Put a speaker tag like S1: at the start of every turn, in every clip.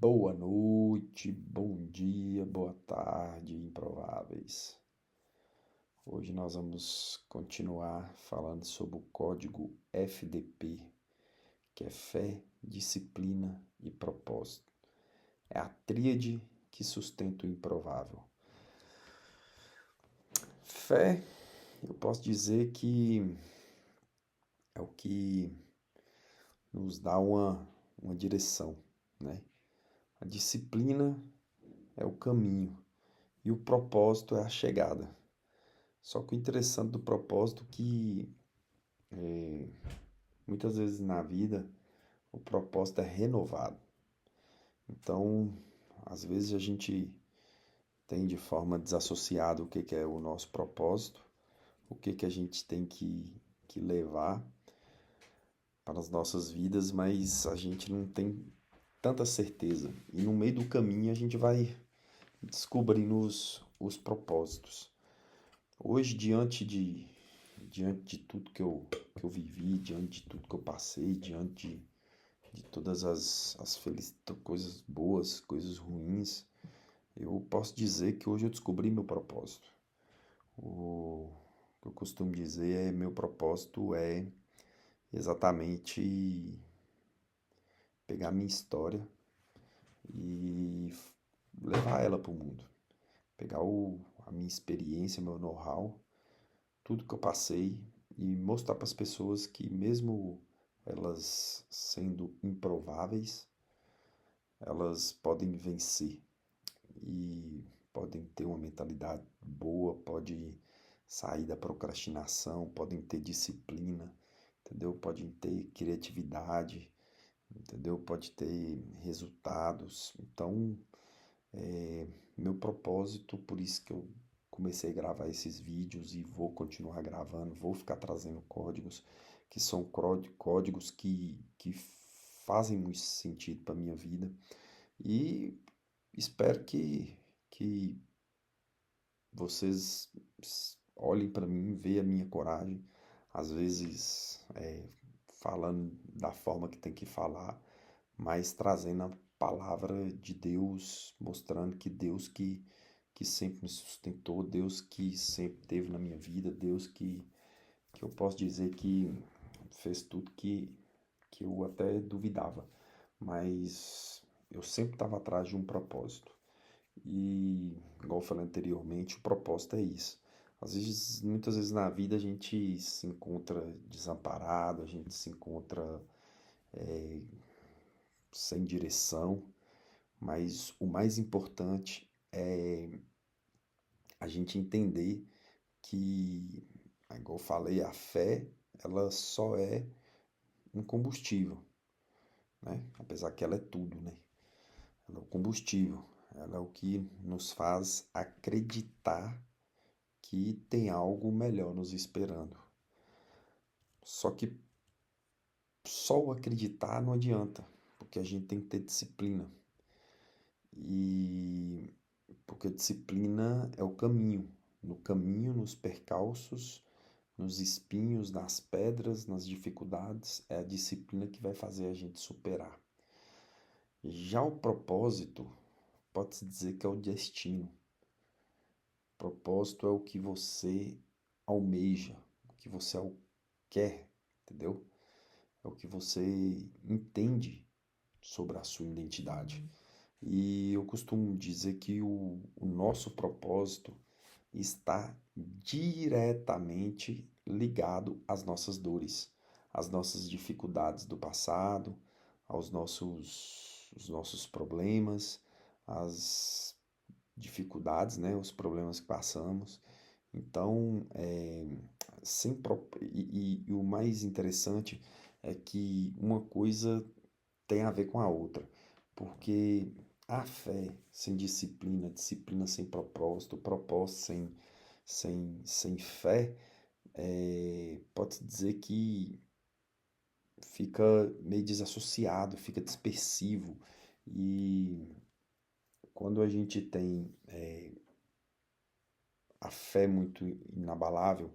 S1: Boa noite, bom dia, boa tarde, improváveis. Hoje nós vamos continuar falando sobre o código FDP, que é fé, disciplina e propósito. É a tríade que sustenta o improvável. Fé, eu posso dizer que é o que nos dá uma direção, né? A disciplina é o caminho e o propósito é a chegada. Só que o interessante do propósito é que muitas vezes na vida o propósito é renovado. Então, às vezes a gente tem de forma desassociada o que é o nosso propósito, o que a gente tem que levar para as nossas vidas, mas a gente não tem tanta certeza. E no meio do caminho a gente vai descobrindo os propósitos. Hoje, diante de tudo que eu vivi, diante de tudo que eu passei, diante de todas as coisas boas, coisas ruins, eu posso dizer que hoje eu descobri meu propósito. O que eu costumo dizer é meu propósito é exatamente pegar minha história e levar ela para o mundo. Pegar a minha experiência, meu know-how, tudo que eu passei e mostrar para as pessoas que mesmo elas sendo improváveis, elas podem vencer e podem ter uma mentalidade boa, podem sair da procrastinação, podem ter disciplina, entendeu? Podem ter criatividade, entendeu? Pode ter resultados. Então, meu propósito, por isso que eu comecei a gravar esses vídeos e vou continuar gravando, vou ficar trazendo códigos que são códigos que fazem muito sentido para minha vida e espero que vocês olhem para mim, vejam a minha coragem, às vezes falando da forma que tem que falar, mas trazendo a palavra de Deus, mostrando que Deus que sempre me sustentou, Deus que sempre esteve na minha vida, Deus que eu posso dizer que fez tudo que eu até duvidava, mas eu sempre estava atrás de um propósito. E, igual eu falei anteriormente, o propósito é isso. Às vezes, muitas vezes na vida a gente se encontra desamparado, a gente se encontra sem direção, mas o mais importante é a gente entender que, igual eu falei, a fé, ela só é um combustível, né? Apesar que ela é tudo, né? Ela é o combustível, ela é o que nos faz acreditar que tem algo melhor nos esperando. Só que só o acreditar não adianta, porque a gente tem que ter disciplina. E porque disciplina é o caminho. No caminho, nos percalços, nos espinhos, nas pedras, nas dificuldades, é a disciplina que vai fazer a gente superar. Já o propósito, pode-se dizer que é o destino. O propósito é o que você almeja, o que você quer, entendeu? É o que você entende sobre a sua identidade. E eu costumo dizer que o nosso propósito está diretamente ligado às nossas dores, às nossas dificuldades do passado, os nossos problemas, às dificuldades, né, os problemas que passamos. Então, e o mais interessante é que uma coisa tem a ver com a outra, porque a fé sem disciplina, disciplina sem propósito, propósito sem fé, pode-se dizer que fica meio desassociado, fica dispersivo. E quando a gente tem a fé muito inabalável,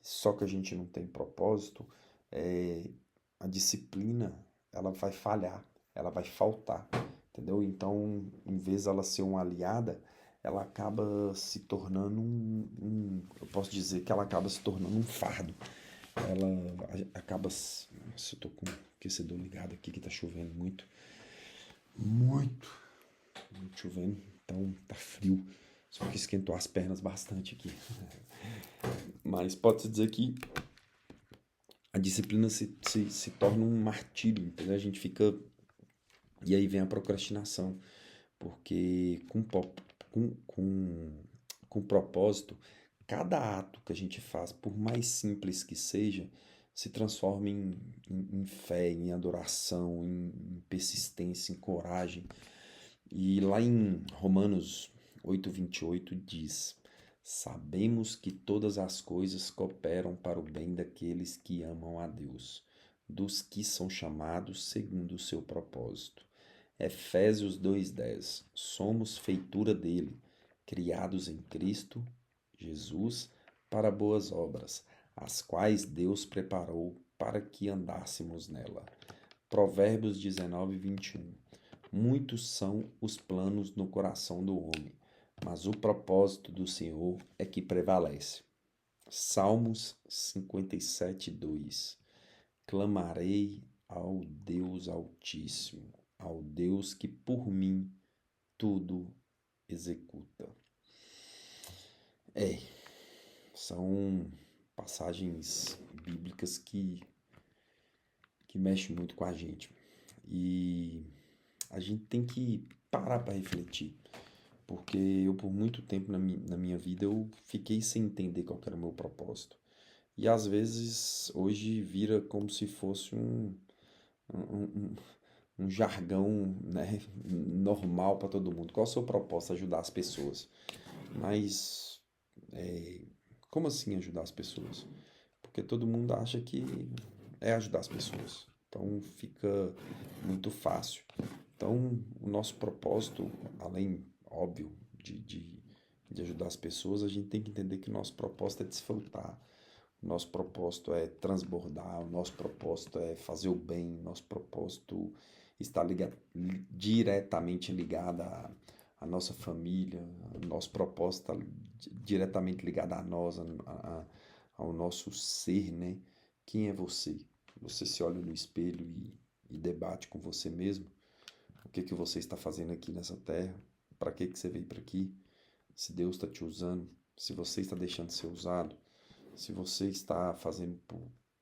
S1: só que a gente não tem propósito, a disciplina ela vai falhar, ela vai faltar, entendeu? Então, em vez dela ser uma aliada, ela acaba se tornando eu posso dizer que ela acaba se tornando um fardo. Ela acaba. Nossa, eu tô com o aquecedor ligado aqui que tá chovendo muito. Muito, muito chovendo. Então tá frio. Só que esquentou as pernas bastante aqui. Mas pode-se dizer que a disciplina se torna um martírio, entendeu? A gente fica. E aí vem a procrastinação. Porque com propósito, cada ato que a gente faz, por mais simples que seja, se transforma em fé, em adoração, em persistência, em coragem. E lá em Romanos 8:28 diz: Sabemos que todas as coisas cooperam para o bem daqueles que amam a Deus, dos que são chamados segundo o seu propósito. Efésios 2:10 Somos feitura dele, criados em Cristo Jesus para boas obras, as quais Deus preparou para que andássemos nela. Provérbios 19:21 Muitos são os planos no coração do homem, mas o propósito do Senhor é que prevalece. Salmos 57:2 Clamarei ao Deus Altíssimo, ao Deus que por mim tudo executa. São passagens bíblicas que mexem muito com a gente. E a gente tem que parar para refletir. Porque eu, por muito tempo na minha vida, eu fiquei sem entender qual era o meu propósito. E às vezes, hoje, vira como se fosse um, um jargão, né, normal para todo mundo. Qual é o seu propósito? Ajudar as pessoas. Mas, como assim ajudar as pessoas? Porque todo mundo acha que é ajudar as pessoas. Então fica muito fácil. Então, o nosso propósito, além, óbvio, de ajudar as pessoas, a gente tem que entender que o nosso propósito é desfrutar. O nosso propósito é transbordar, o nosso propósito é fazer o bem, o nosso propósito está diretamente ligado à nossa família, o nosso propósito está diretamente ligado a nós, ao nosso ser, né? Quem é você? Você se olha no espelho e debate com você mesmo. O que você está fazendo aqui nessa terra? Para que você veio para aqui? Se Deus está te usando, se você está deixando de ser usado, se você está fazendo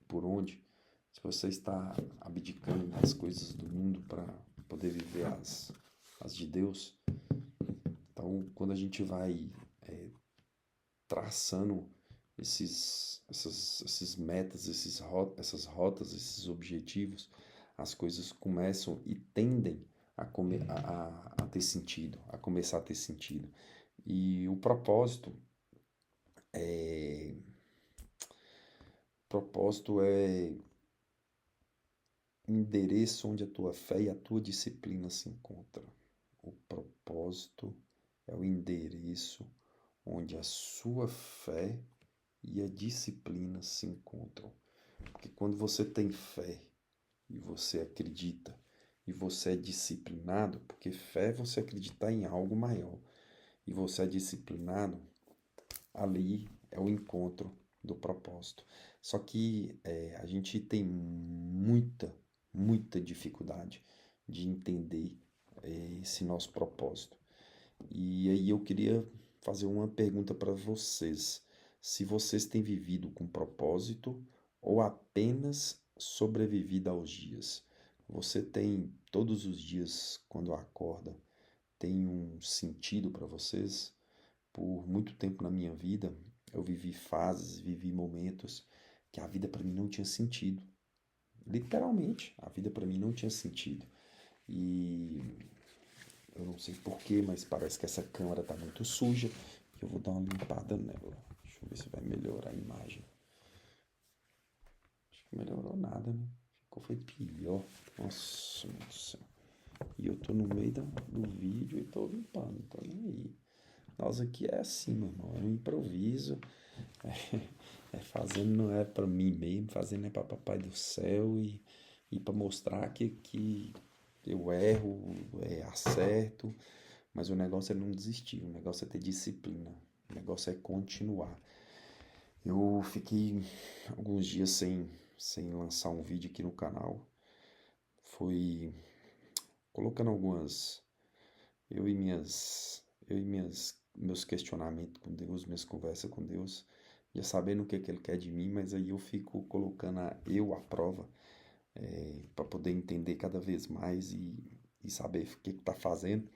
S1: por onde, se você está abdicando das coisas do mundo para poder viver as de Deus. Então, quando a gente vai traçando esses metas, essas rotas, esses objetivos, as coisas começam e tendem a ter sentido, a começar a ter sentido. E o propósito é endereço onde a tua fé e a tua disciplina se encontram. O propósito é o endereço onde a sua fé e a disciplina se encontram. Porque quando você tem fé e você acredita e você é disciplinado, porque fé é você acreditar em algo maior, e você é disciplinado, ali é o encontro do propósito. Só que a gente tem muita dificuldade de entender esse nosso propósito. E aí eu queria fazer uma pergunta para vocês. Se vocês têm vivido com propósito ou apenas sobrevivido aos dias? Você tem todos os dias, quando acorda, tem um sentido para vocês? Por muito tempo na minha vida, eu vivi fases, vivi momentos que a vida para mim não tinha sentido. Literalmente, a vida para mim não tinha sentido. E eu não sei porquê, mas parece que essa câmera tá muito suja. Eu vou dar uma limpada nela. Deixa eu ver se vai melhorar a imagem. Acho que melhorou nada, né? Foi pior. Nossa, meu Deus do céu. E eu tô no meio do vídeo e tô limpando, tô nem aí. Nós aqui é assim, meu irmão. É um improviso. Fazendo não é para mim mesmo, fazendo é para Papai do Céu e para mostrar que Eu erro, acerto, mas o negócio é não desistir, o negócio é ter disciplina, o negócio é continuar. Eu fiquei alguns dias sem lançar um vídeo aqui no canal. Foi colocando eu e meus questionamentos com Deus, minhas conversas com Deus, já sabendo o que Ele quer de mim, mas aí eu fico colocando eu à prova, para poder entender cada vez mais e saber o que está fazendo.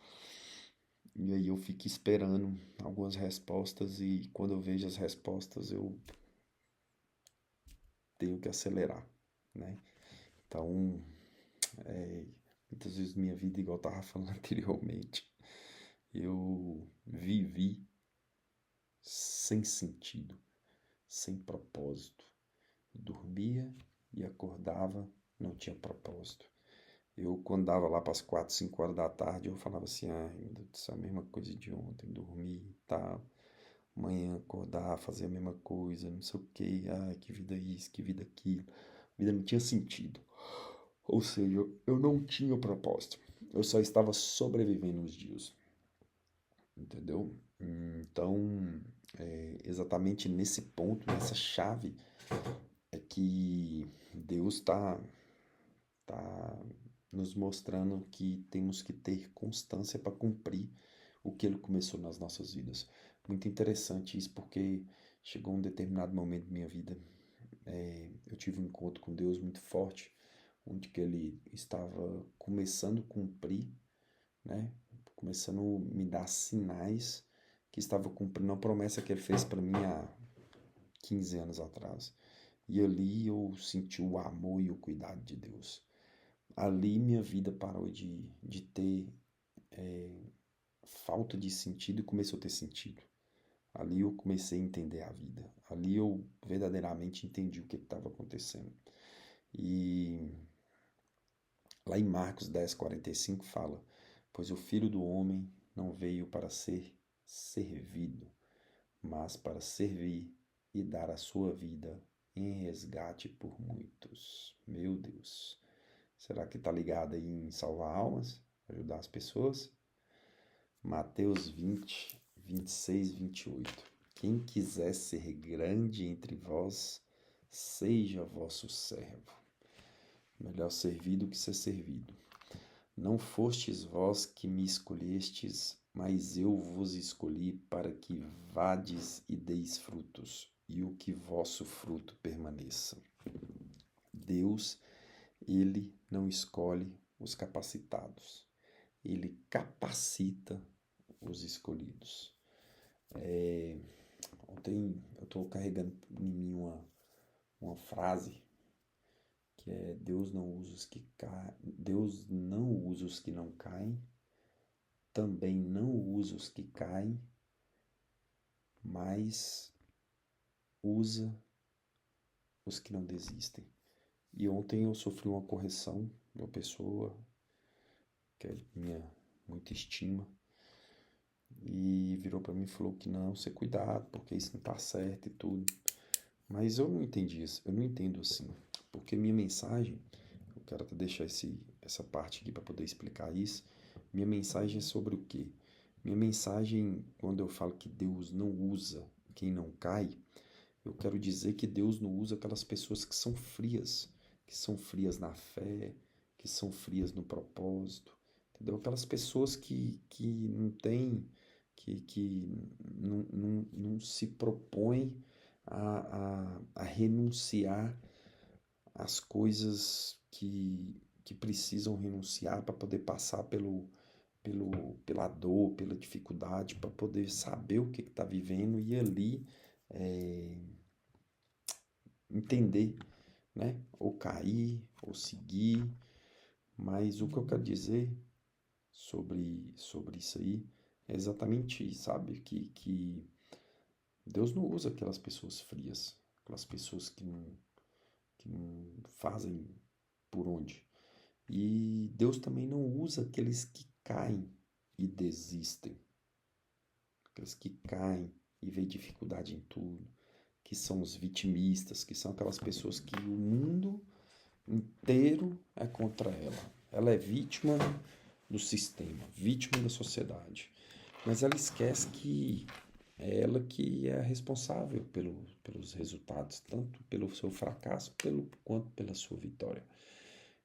S1: E aí eu fico esperando algumas respostas e quando eu vejo as respostas eu tenho que acelerar, né? Então, é, muitas vezes minha vida, igual eu estava falando anteriormente, eu vivi sem sentido, sem propósito. Dormia e acordava, não tinha propósito. Eu, quando dava lá para as 4, 5 horas da tarde, eu falava assim, ai, meu Deus do céu, a mesma coisa de ontem, dormir e tal. Amanhã acordar, fazer a mesma coisa, não sei o que, ai, que vida isso, que vida aquilo. A vida não tinha sentido. Ou seja, eu não tinha propósito. Eu só estava sobrevivendo os dias. Entendeu? Então, exatamente nesse ponto, nessa chave, é que Deus tá nos mostrando que temos que ter constância para cumprir o que Ele começou nas nossas vidas. Muito interessante isso, porque chegou um determinado momento da minha vida, eu tive um encontro com Deus muito forte, onde que Ele estava começando a cumprir, né? Começando a me dar sinais que estava cumprindo a promessa que Ele fez para mim há 15 anos atrás. E ali eu senti o amor e o cuidado de Deus. Ali minha vida parou de ter falta de sentido e começou a ter sentido. Ali eu comecei a entender a vida. Ali eu verdadeiramente entendi o que estava acontecendo. E lá em Marcos 10:45 fala: Pois o Filho do Homem não veio para ser servido, mas para servir e dar a sua vida em resgate por muitos. Meu Deus. Será que está ligado aí em salvar almas? Ajudar as pessoas? Mateus 20, 26, 28. Quem quiser ser grande entre vós, seja vosso servo. Melhor servir do que ser servido. Não fostes vós que me escolhestes, mas eu vos escolhi para que vades e deis frutos, e o que vosso fruto permaneça. Deus, Ele não escolhe os capacitados, Ele capacita os escolhidos. Ontem eu estou carregando em mim uma frase que é Deus não usa os que Deus não usa os que não caem, também não usa os que caem, mas usa os que não desistem. E ontem eu sofri uma correção de uma pessoa que é minha muita estima e virou para mim e falou que não, ser cuidado, porque isso não tá certo e tudo. Mas eu não entendi isso, eu não entendo assim, porque minha mensagem, eu quero até deixar essa parte aqui para poder explicar isso. Minha mensagem é sobre o quê? Minha mensagem, quando eu falo que Deus não usa quem não cai, eu quero dizer que Deus não usa aquelas pessoas que são frias na fé, que são frias no propósito, entendeu? Aquelas pessoas que não têm, que não se propõem a renunciar às coisas que precisam renunciar para poder passar pela dor, pela dificuldade, para poder saber o que está vivendo e ali é, entender, né? Ou cair, ou seguir. Mas o que eu quero dizer sobre isso aí é exatamente isso, sabe? Que Deus não usa aquelas pessoas frias, aquelas pessoas que não fazem por onde. E Deus também não usa aqueles que caem e desistem, aqueles que caem e veem dificuldade em tudo, que são os vitimistas, que são aquelas pessoas que o mundo inteiro é contra ela. ela é vítima do sistema, vítima da sociedade. Mas ela esquece que é ela que é a responsável pelos resultados, tanto pelo seu fracasso quanto pela sua vitória.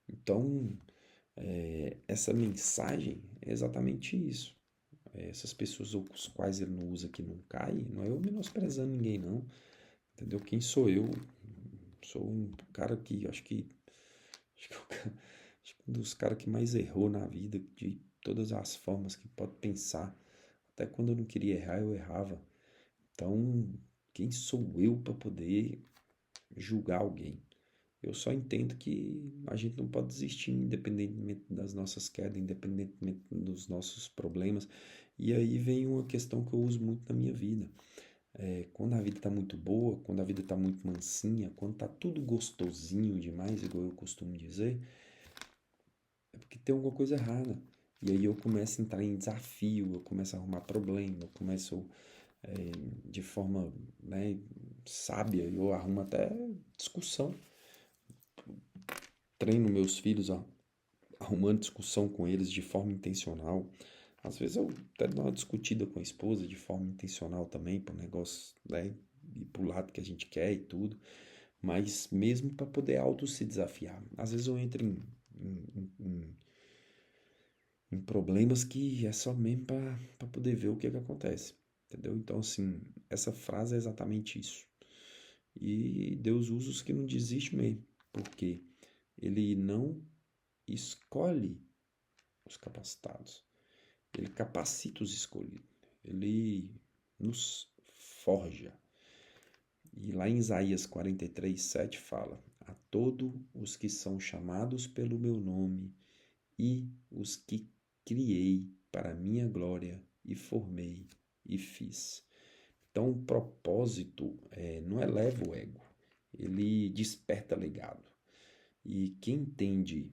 S1: Então, essa mensagem é exatamente isso. Essas pessoas os quais ele não usa que não cai, não é eu menosprezando ninguém, não. Entendeu? Quem sou eu? Sou um cara que acho que, acho que um dos caras que mais errou na vida, de todas as formas que pode pensar. Até quando eu não queria errar, eu errava. Então, quem sou eu para poder julgar alguém? Eu só entendo que a gente não pode desistir, independentemente das nossas quedas, independentemente dos nossos problemas. E aí vem uma questão que eu uso muito na minha vida. Quando a vida tá muito boa, quando a vida tá muito mansinha, quando tá tudo gostosinho demais, igual eu costumo dizer, é porque tem alguma coisa errada. E aí eu começo a entrar em desafio, eu começo a arrumar problema, eu começo de forma, né, sábia, eu arrumo até discussão. Treino meus filhos arrumando discussão com eles de forma intencional. Às vezes eu até dou uma discutida com a esposa de forma intencional também, para o negócio, né, ir pro lado que a gente quer e tudo. Mas mesmo para poder auto se desafiar. Às vezes eu entro em problemas que é só mesmo para poder ver o que acontece. Entendeu? Então, assim, essa frase é exatamente isso. E Deus usa os que não desistem mesmo, porque Ele não escolhe os capacitados, Ele capacita os escolhidos, Ele nos forja. E lá em Isaías 43:7 fala: A todos os que são chamados pelo meu nome e os que criei para a minha glória e formei e fiz. Então, o propósito não eleva o ego, ele desperta legado. E quem entende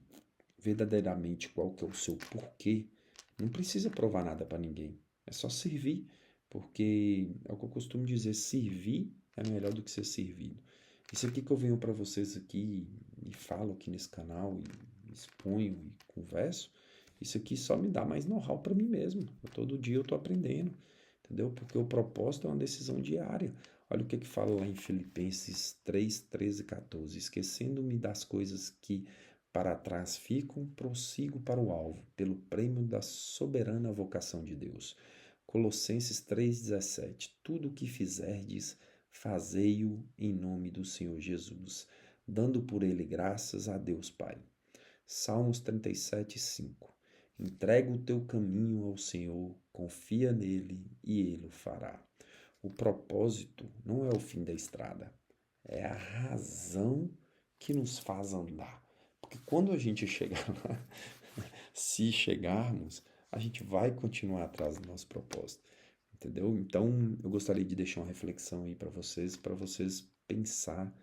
S1: verdadeiramente qual que é o seu porquê, não precisa provar nada para ninguém. É só servir, porque é o que eu costumo dizer, servir é melhor do que ser servido. Isso aqui que eu venho para vocês aqui e falo aqui nesse canal e exponho e converso, isso aqui só me dá mais know-how para mim mesmo. Todo dia eu estou aprendendo, entendeu? Porque o propósito é uma decisão diária. Olha o que fala lá em Filipenses 3, 13 e 14. Esquecendo-me das coisas que para trás ficam, prossigo para o alvo, pelo prêmio da soberana vocação de Deus. Colossenses 3,17. Tudo o que fizerdes, fazei-o em nome do Senhor Jesus, dando por ele graças a Deus Pai. Salmos 37:5. Entrega o teu caminho ao Senhor, confia nele e ele o fará. O propósito não é o fim da estrada, é a razão que nos faz andar. Porque quando a gente chegar lá, se chegarmos, a gente vai continuar atrás do nosso propósito, entendeu? Então, eu gostaria de deixar uma reflexão aí para vocês pensar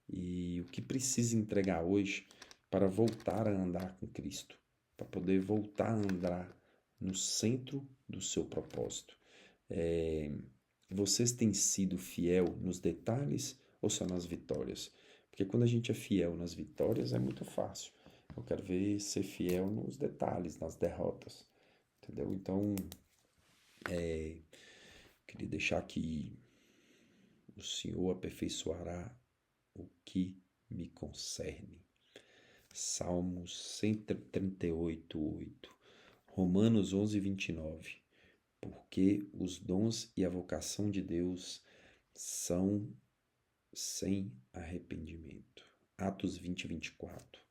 S1: e o que precisa entregar hoje para voltar a andar com Cristo, para poder voltar a andar no centro do seu propósito. Vocês têm sido fiel nos detalhes ou só nas vitórias? Porque quando a gente é fiel nas vitórias é muito fácil. Eu quero ver ser fiel nos detalhes, nas derrotas. Entendeu? Então, queria deixar que o Senhor aperfeiçoará o que me concerne. Salmos 138:8. Romanos 11:29. Porque os dons e a vocação de Deus são sem arrependimento. Atos 20:24.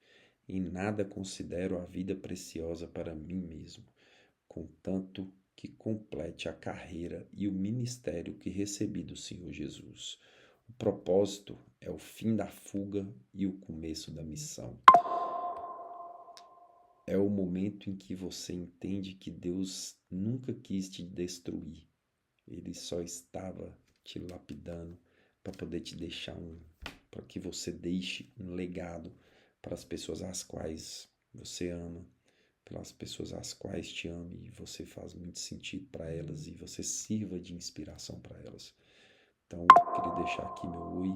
S1: Em nada considero a vida preciosa para mim mesmo, contanto que complete a carreira e o ministério que recebi do Senhor Jesus. O propósito é o fim da fuga e o começo da missão. É o momento em que você entende que Deus nunca quis te destruir. Ele só estava te lapidando para poder te deixar para que você deixe um legado para as pessoas às quais você ama, pelas pessoas às quais te ame e você faz muito sentido para elas e você sirva de inspiração para elas. Então, eu queria deixar aqui meu oi,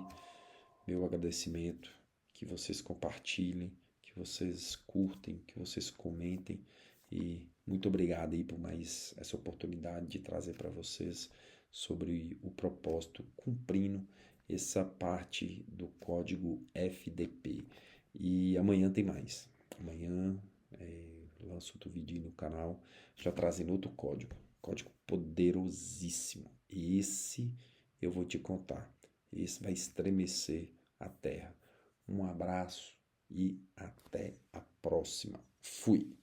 S1: meu agradecimento, que vocês compartilhem, que vocês curtem, que vocês comentem. E muito obrigado aí por mais essa oportunidade de trazer para vocês sobre o propósito, cumprindo essa parte do código FDP. E amanhã tem mais. Amanhã lanço outro vídeo no canal, já trazendo outro código. Código poderosíssimo. Esse eu vou te contar. Esse vai estremecer a terra. Um abraço e até a próxima. Fui!